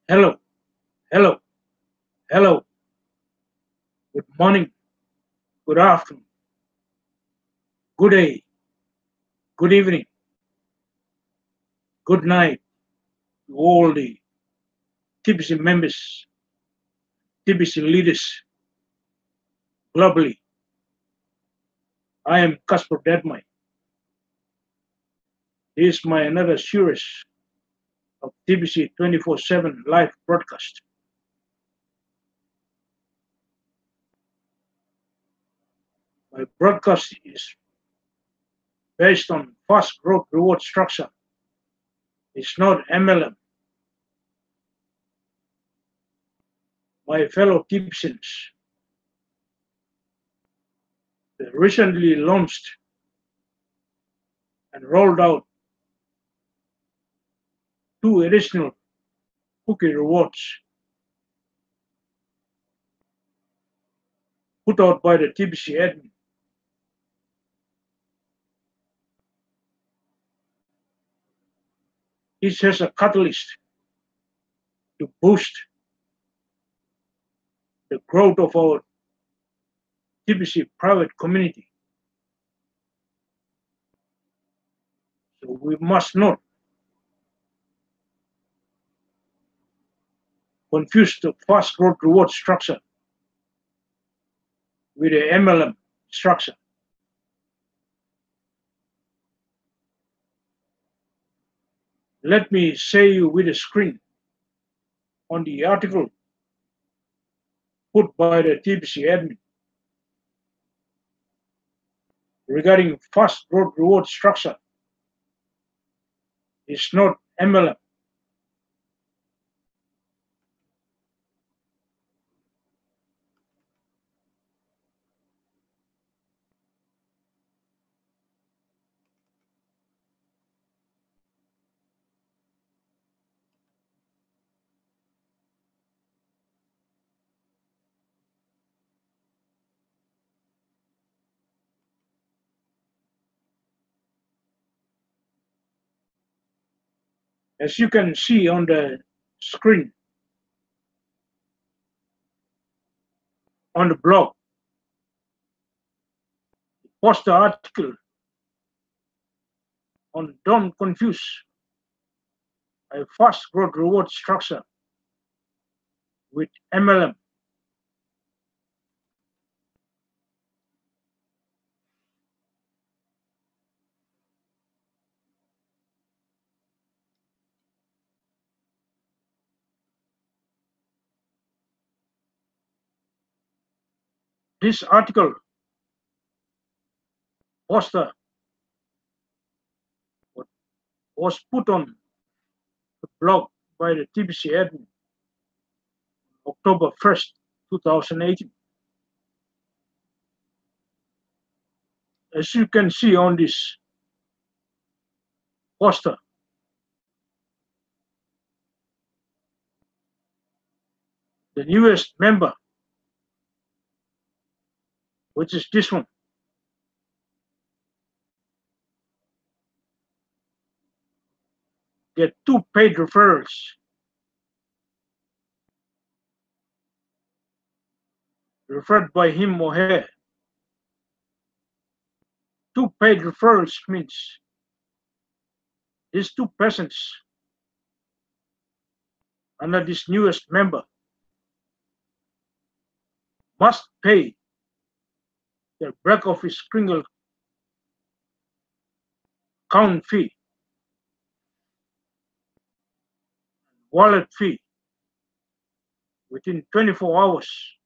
Hello, hello, hello. Good morning, good afternoon, good day, good evening, good night to all the TBC members, TBC leaders globally. I am Casper Deadmine. This is my another series of TBC 24/7 live broadcast. My broadcast is based on fast growth reward structure. It's not MLM. My fellow TBCans, recently launched and rolled out two additional cookie rewards put out by the TBC admin. This has a catalyst to boost the growth of our TBC private community. So we must not confuse the fast growth reward structure with the MLM structure. Let me say you with a screen on the article put by the TBC admin regarding fast growth reward structure. It's not MLM. As you can see on the screen, on the blog, post the article on Don't Confuse a fast growth reward structure with MLM. This article poster was put on the blog by the TBC admin October 1st, 2018. As you can see on this poster, the newest member, which is this one, get 2 paid referrals referred by him or her. 2 paid referrals means these 2 persons under this newest member must pay the back office criminal account fee, wallet fee within 24 hours.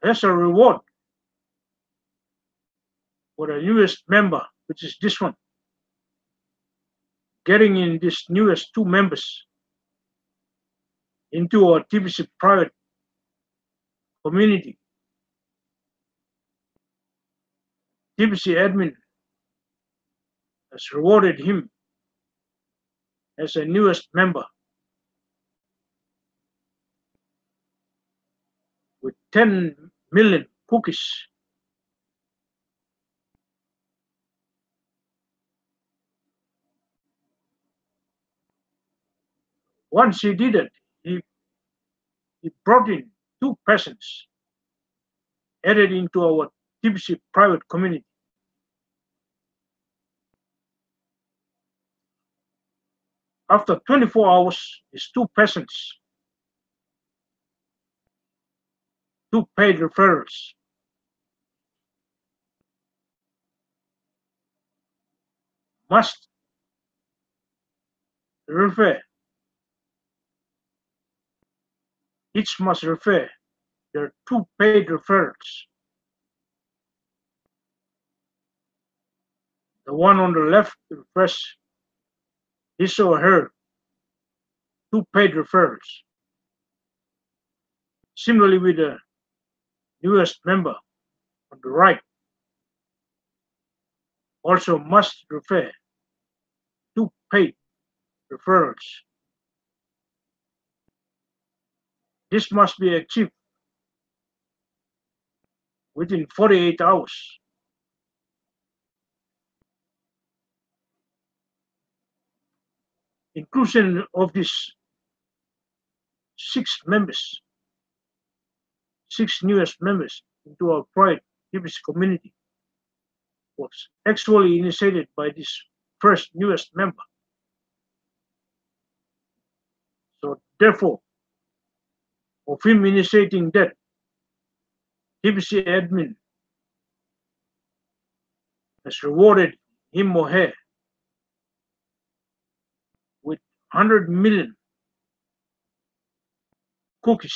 As a reward for the newest member, which is this one, getting in this newest 2 members into our TBC private community. TBC admin has rewarded him as a newest member with 10 million cookies Once he did it, he brought in 2 persons added into our TBC private community. After 24 hours, his 2 persons, 2 paid referrals, must refer, each must refer their 2 paid referrals. The one on the left refers his or her 2 paid referrals. Similarly, with the newest member on the right also must refer 2 paid referrals. This must be achieved within 48 hours. Inclusion of these 6 members, 6 newest members into our private TBC community was actually initiated by this first newest member. So therefore, of him initiating that, TBC admin has rewarded him or her with 100 million cookies.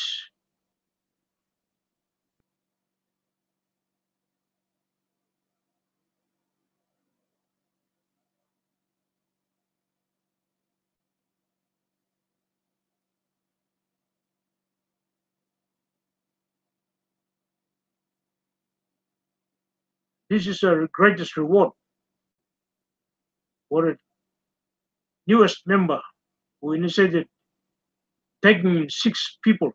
This is a greatest reward for the newest member who initiated taking in 6 people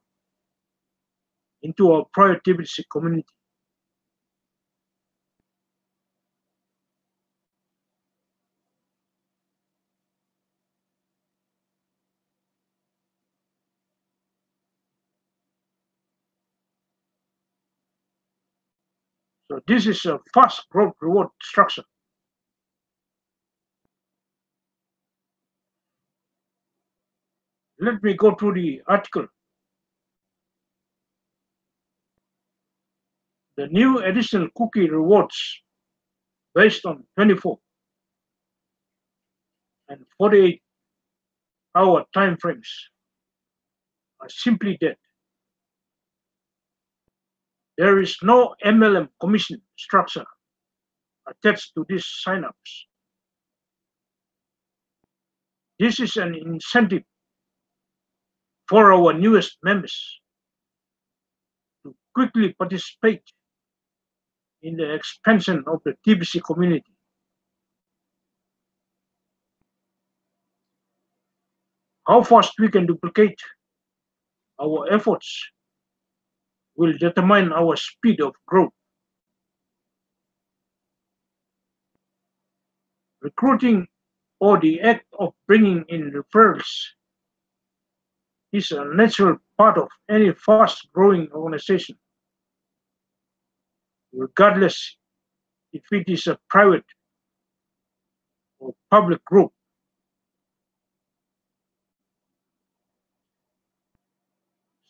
into our private TBC community. So this is a fast growth reward structure. Let me go through the article. The new additional cookie rewards based on 24 and 48-hour time frames are simply that there is no MLM commission structure attached to these signups. This is an incentive for our newest members to quickly participate in the expansion of the TBC community. How fast we can duplicate our efforts will determine our speed of growth. Recruiting, or the act of bringing in referrals, is a natural part of any fast-growing organization, regardless if it is a private or public group.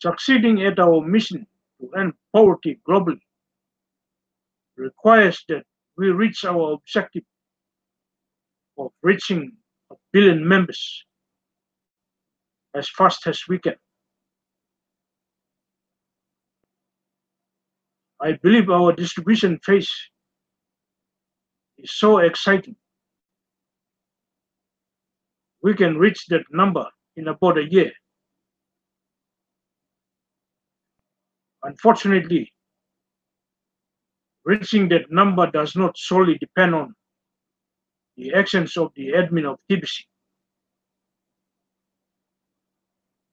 Succeeding at our mission to end poverty globally requires that we reach our objective of reaching 1 billion members as fast as we can. I believe our distribution phase is so exciting. We can reach that number in about a year. Unfortunately, reaching that number does not solely depend on the actions of the admin of TBC.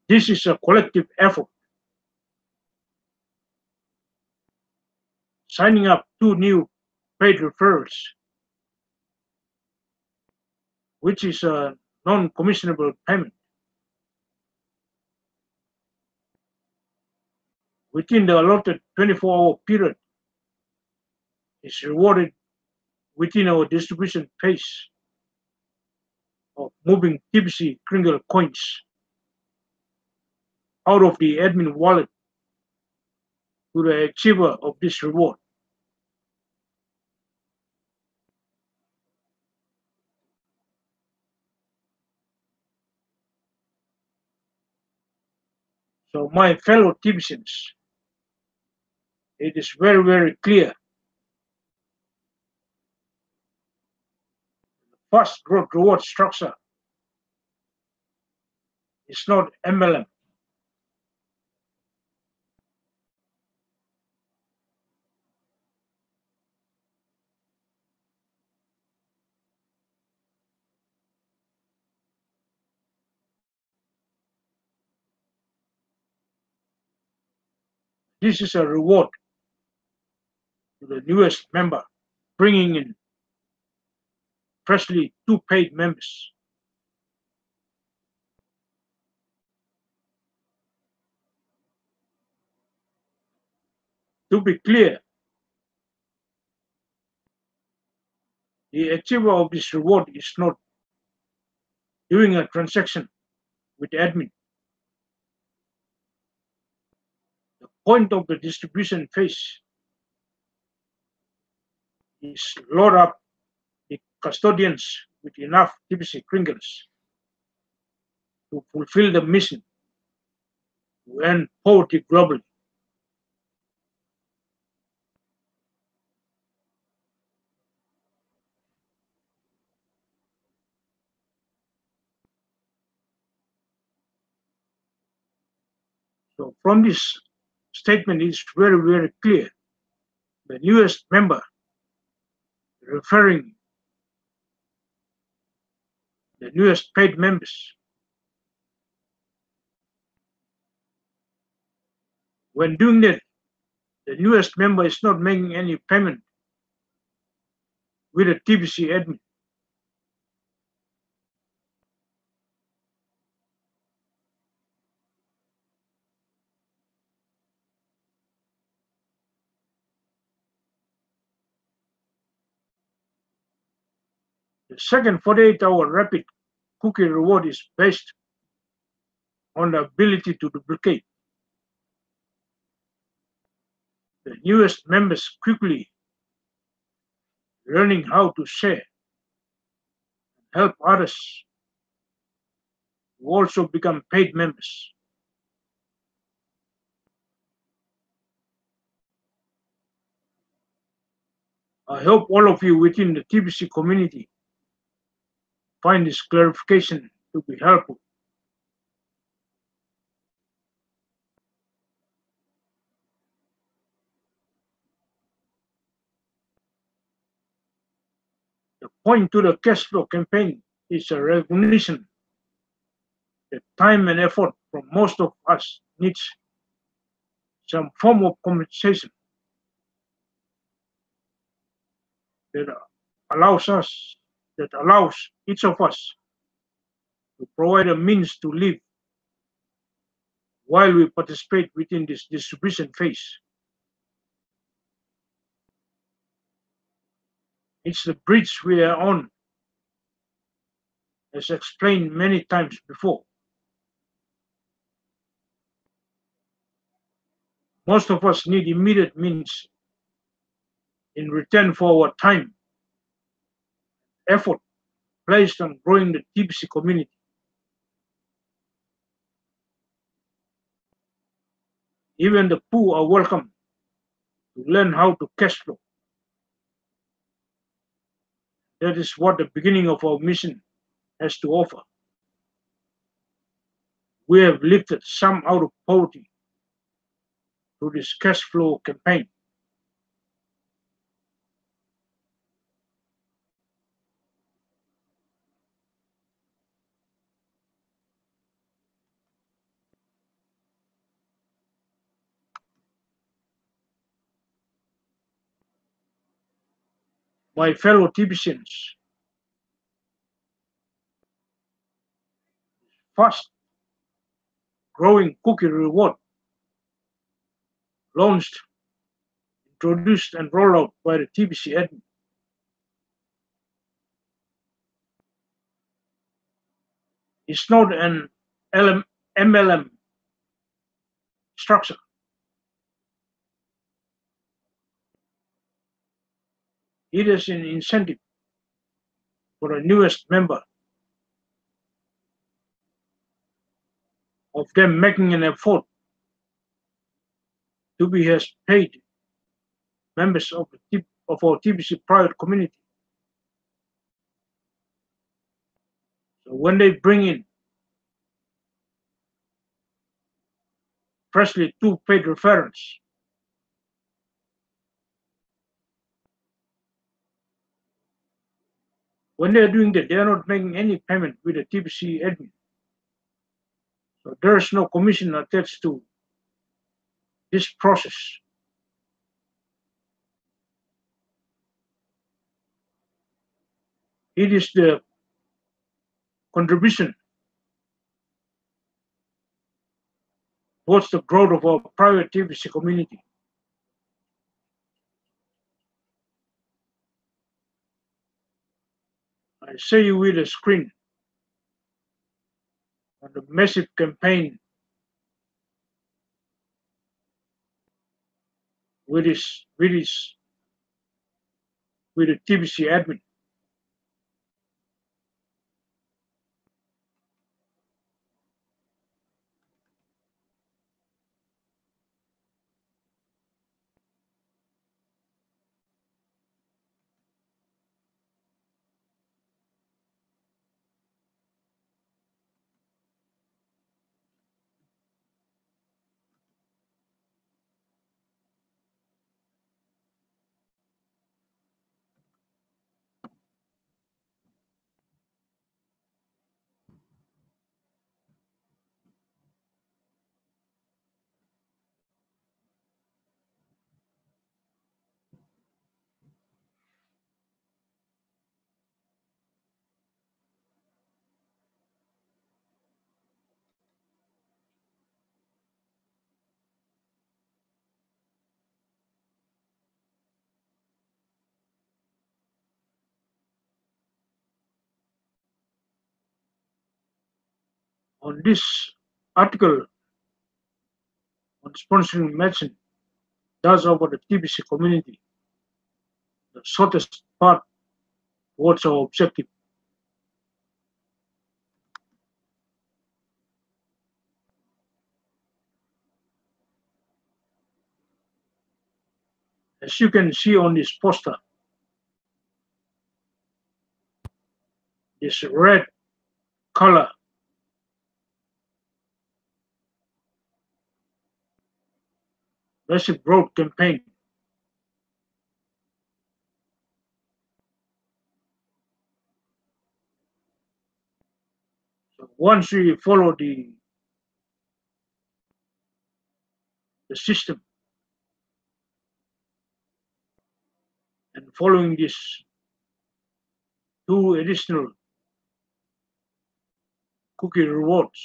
This is a collective effort. Signing up 2 new paid referrals, which is a non-commissionable payment, within the allotted 24-hour period is rewarded within our distribution phase of moving TBC Kringle coins out of the admin wallet to the achiever of this reward. So my fellow TBCians, it is very, very clear. Fast growth reward structure is not MLM. This is a reward to the newest member, bringing in freshly 2 paid members. To be clear, the achiever of this reward is not doing a transaction with admin. The point of the distribution phase is load up the custodians with enough TBC Kringles to fulfill the mission to end poverty globally. So from this statement, it's very, very clear. The newest member, referring the newest paid members, when doing that, the newest member is not making any payment with a TBC admin. The second 48-hour rapid cookie reward is based on the ability to duplicate. The newest members quickly learning how to share and help others who also become paid members. I hope all of you within the TBC community find this clarification to be helpful. The point to the cash flow campaign is a recognition that time and effort from most of us needs some form of compensation that allows each of us to provide a means to live while we participate within this distribution phase. It's the bridge we are on, as explained many times before. Most of us need immediate means in return for our time, effort placed on growing the TBC community. Even the poor are welcome to learn how to cash flow. That is what the beginning of our mission has to offer. We have lifted some out of poverty through this cash flow campaign. My fellow TBCians, fast growing cookie reward launched, introduced, and rolled out by the TBC admin. It's not an MLM structure. It is an incentive for the newest member of them making an effort to be as paid members of our TBC private community. So when they bring in freshly 2 paid referrals, when they're doing that, they're not making any payment with the TBC admin. So there's no commission attached to this process. It is the contribution towards the growth of our private TBC community. I show you with a screen on the massive campaign with the TBC admin. On this article on sponsoring medicine does over the TBC community, the shortest path towards our objective. As you can see on this poster, this red color massive road campaign. So once we follow the system and following this 2 additional cookie rewards,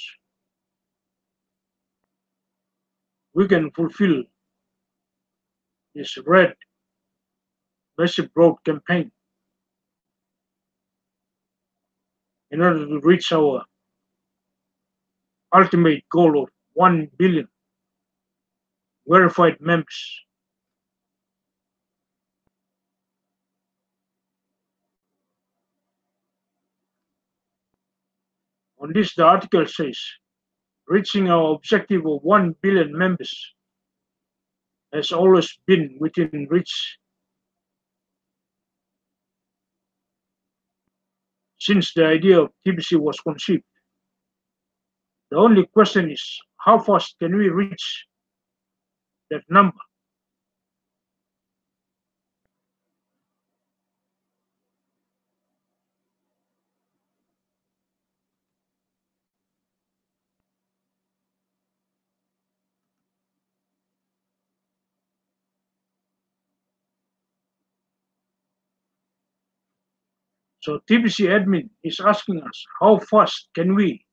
we can fulfill this red massive road campaign in order to reach our ultimate goal of 1 billion verified members. On this, the article says, reaching our objective of 1 billion members has always been within reach since the idea of TBC was conceived. The only question is, how fast can we reach that number? So TBC admin is asking us, how fast can we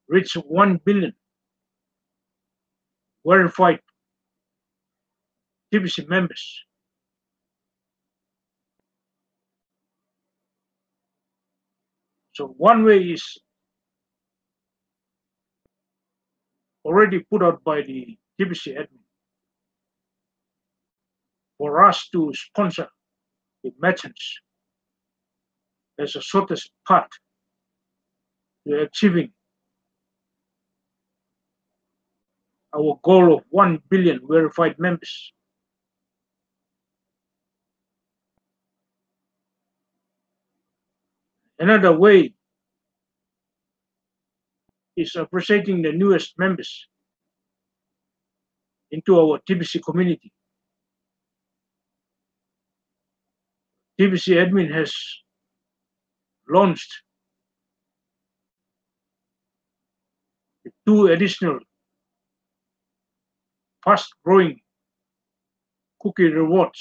reach 1 billion? verified TBC members. So one way is already put out by the TBC admin for us to sponsor the merchants as a shortest path to achieving our goal of 1 billion verified members. Another way is appreciating the newest members into our TBC community. TBC admin has launched 2 additional fast-growing cookie rewards.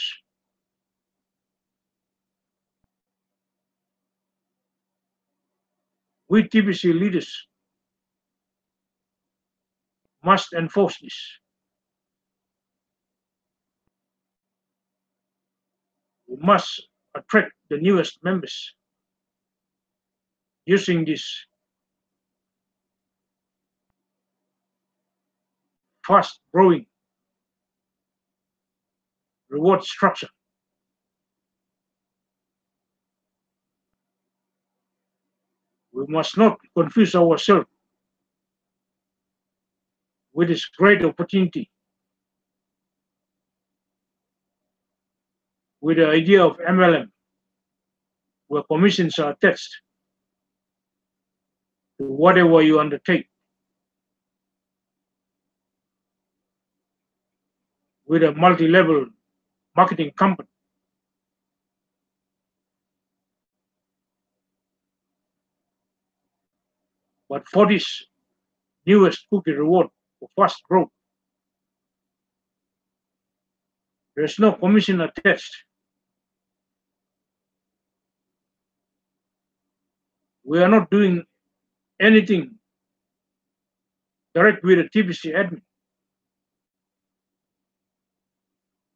We TBC leaders must enforce this. We must attract the newest members using this fast-growing reward structure. We must not confuse ourselves with this great opportunity with the idea of MLM, where commissions are attached to whatever you undertake, with a multi-level marketing company. But for this newest cookie reward for fast growth, there's no commission attached. We are not doing anything direct with the TBC admin,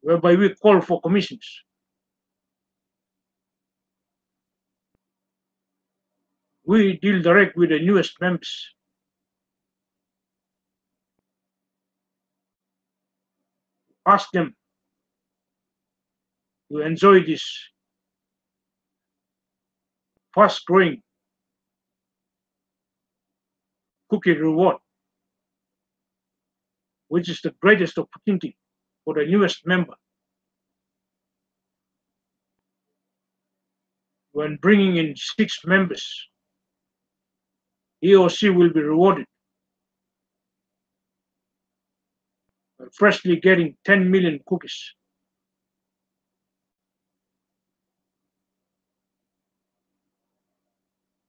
whereby we call for commissions. We deal direct with the newest members. Ask them to enjoy this fast-growing cookie reward, which is the greatest opportunity for the newest member. When bringing in 6 members, he or she will be rewarded by freshly getting 10 million cookies.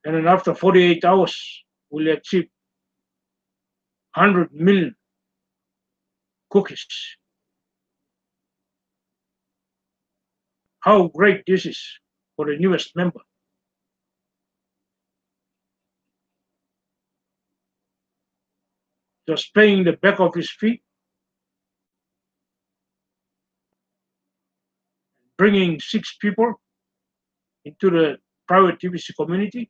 And then after 48 hours, will achieve 100 million cookies. How great this is for the newest member. Just paying the back of his fee, bringing 6 people into the private TBC community,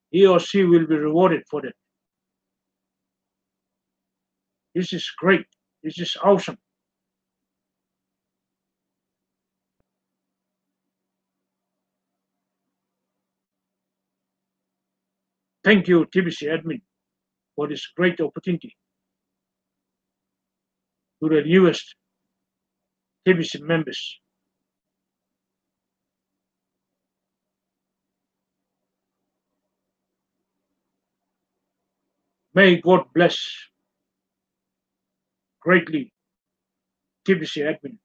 he or she will be rewarded for that. This is great. This is awesome. Thank you, TBC admin, for this great opportunity to the newest TBC members. May God bless greatly TBC admin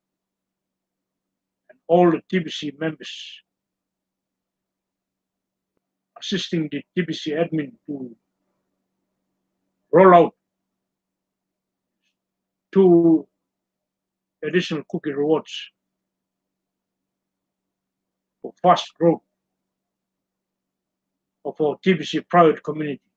and all the TBC members assisting the TBC admin to roll out 2 additional cookie rewards for fast growth of our TBC private community.